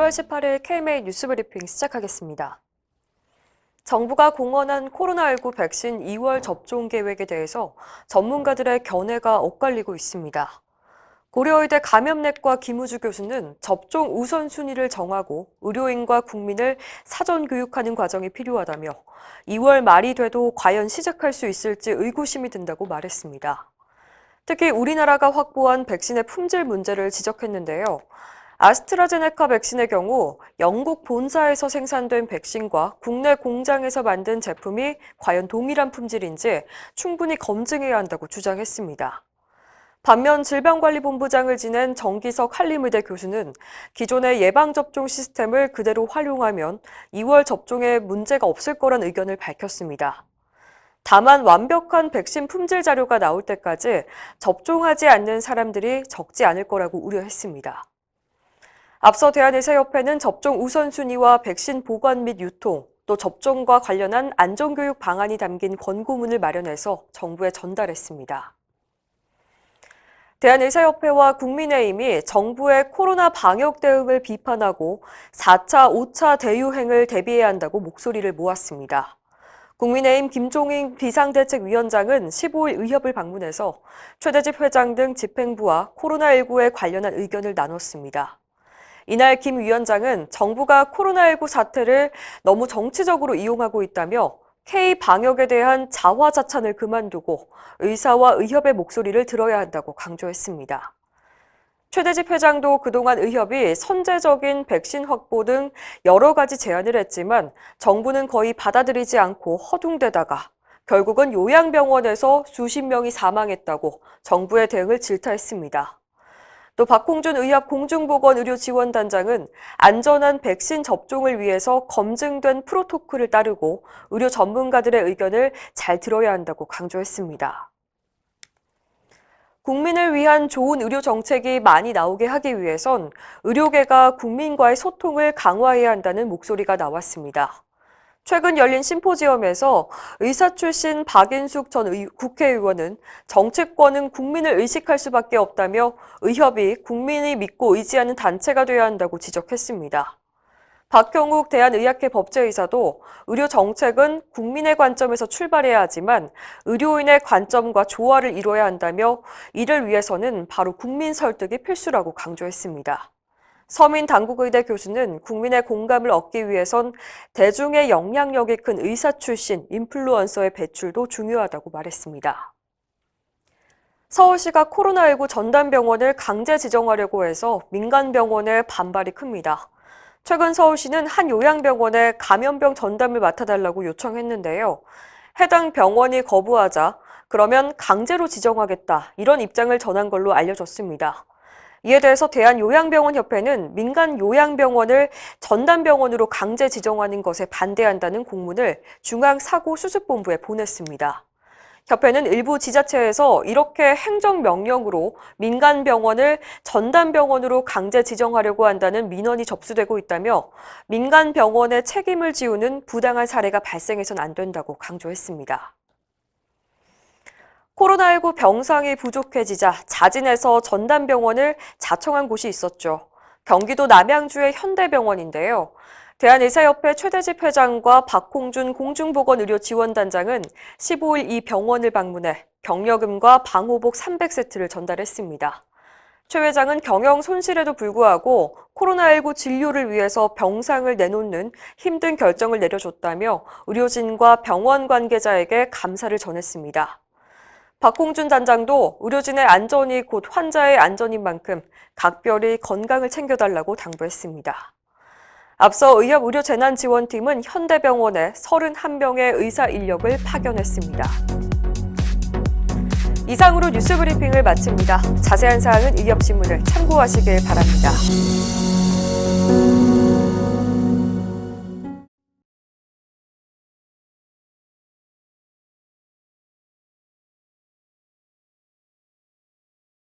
1월 18일 KMA 뉴스브리핑 시작하겠습니다. 정부가 공언한 코로나19 백신 2월 접종 계획에 대해서 전문가들의 견해가 엇갈리고 있습니다. 고려의대 감염내과 김우주 교수는 접종 우선순위를 정하고 의료인과 국민을 사전 교육하는 과정이 필요하다며 2월 말이 돼도 과연 시작할 수 있을지 의구심이 든다고 말했습니다. 특히 우리나라가 확보한 백신의 품질 문제를 지적했는데요. 아스트라제네카 백신의 경우 영국 본사에서 생산된 백신과 국내 공장에서 만든 제품이 과연 동일한 품질인지 충분히 검증해야 한다고 주장했습니다. 반면 질병관리본부장을 지낸 정기석 한림의대 교수는 기존의 예방접종 시스템을 그대로 활용하면 2월 접종에 문제가 없을 거란 의견을 밝혔습니다. 다만 완벽한 백신 품질 자료가 나올 때까지 접종하지 않는 사람들이 적지 않을 거라고 우려했습니다. 앞서 대한의사협회는 접종 우선순위와 백신 보관 및 유통, 또 접종과 관련한 안전교육 방안이 담긴 권고문을 마련해서 정부에 전달했습니다. 대한의사협회와 국민의힘이 정부의 코로나 방역 대응을 비판하고 4차, 5차 대유행을 대비해야 한다고 목소리를 모았습니다. 국민의힘 김종인 비상대책위원장은 15일 의협을 방문해서 최대집 회장 등 집행부와 코로나19에 관련한 의견을 나눴습니다. 이날 김 위원장은 정부가 코로나19 사태를 너무 정치적으로 이용하고 있다며 K-방역에 대한 자화자찬을 그만두고 의사와 의협의 목소리를 들어야 한다고 강조했습니다. 최대집 회장도 그동안 의협이 선제적인 백신 확보 등 여러 가지 제안을 했지만 정부는 거의 받아들이지 않고 허둥대다가 결국은 요양병원에서 수십 명이 사망했다고 정부의 대응을 질타했습니다. 또 박홍준 의협 공중보건의료지원단장은 안전한 백신 접종을 위해서 검증된 프로토콜을 따르고 의료 전문가들의 의견을 잘 들어야 한다고 강조했습니다. 국민을 위한 좋은 의료 정책이 많이 나오게 하기 위해선 의료계가 국민과의 소통을 강화해야 한다는 목소리가 나왔습니다. 최근 열린 심포지엄에서 의사 출신 박인숙 전 국회의원은 정치권은 국민을 의식할 수밖에 없다며 의협이 국민이 믿고 의지하는 단체가 돼야 한다고 지적했습니다. 박형욱 대한의학회 법제의사도 의료 정책은 국민의 관점에서 출발해야 하지만 의료인의 관점과 조화를 이뤄야 한다며 이를 위해서는 바로 국민 설득이 필수라고 강조했습니다. 서민당국의대 교수는 국민의 공감을 얻기 위해선 대중의 영향력이 큰 의사 출신 인플루언서의 배출도 중요하다고 말했습니다. 서울시가 코로나19 전담병원을 강제 지정하려고 해서 민간병원의 반발이 큽니다. 최근 서울시는 한 요양병원에 감염병 전담을 맡아달라고 요청했는데요. 해당 병원이 거부하자 그러면 강제로 지정하겠다 이런 입장을 전한 걸로 알려졌습니다. 이에 대해서 대한요양병원협회는 민간 요양병원을 전담병원으로 강제 지정하는 것에 반대한다는 공문을 중앙사고수습본부에 보냈습니다. 협회는 일부 지자체에서 이렇게 행정명령으로 민간 병원을 전담병원으로 강제 지정하려고 한다는 민원이 접수되고 있다며 민간 병원의 책임을 지우는 부당한 사례가 발생해서는 안 된다고 강조했습니다. 코로나19 병상이 부족해지자 자진해서 전담병원을 자청한 곳이 있었죠. 경기도 남양주의 현대병원인데요. 대한의사협회 최대집 회장과 박홍준 공중보건의료지원단장은 15일 이 병원을 방문해 격려금과 방호복 300세트를 전달했습니다. 최 회장은 경영 손실에도 불구하고 코로나19 진료를 위해서 병상을 내놓는 힘든 결정을 내려줬다며 의료진과 병원 관계자에게 감사를 전했습니다. 박홍준 단장도 의료진의 안전이 곧 환자의 안전인 만큼 각별히 건강을 챙겨달라고 당부했습니다. 앞서 의협 의료재난지원팀은 현대병원에 31명의 의사 인력을 파견했습니다. 이상으로 뉴스브리핑을 마칩니다. 자세한 사항은 의협신문을 참고하시길 바랍니다.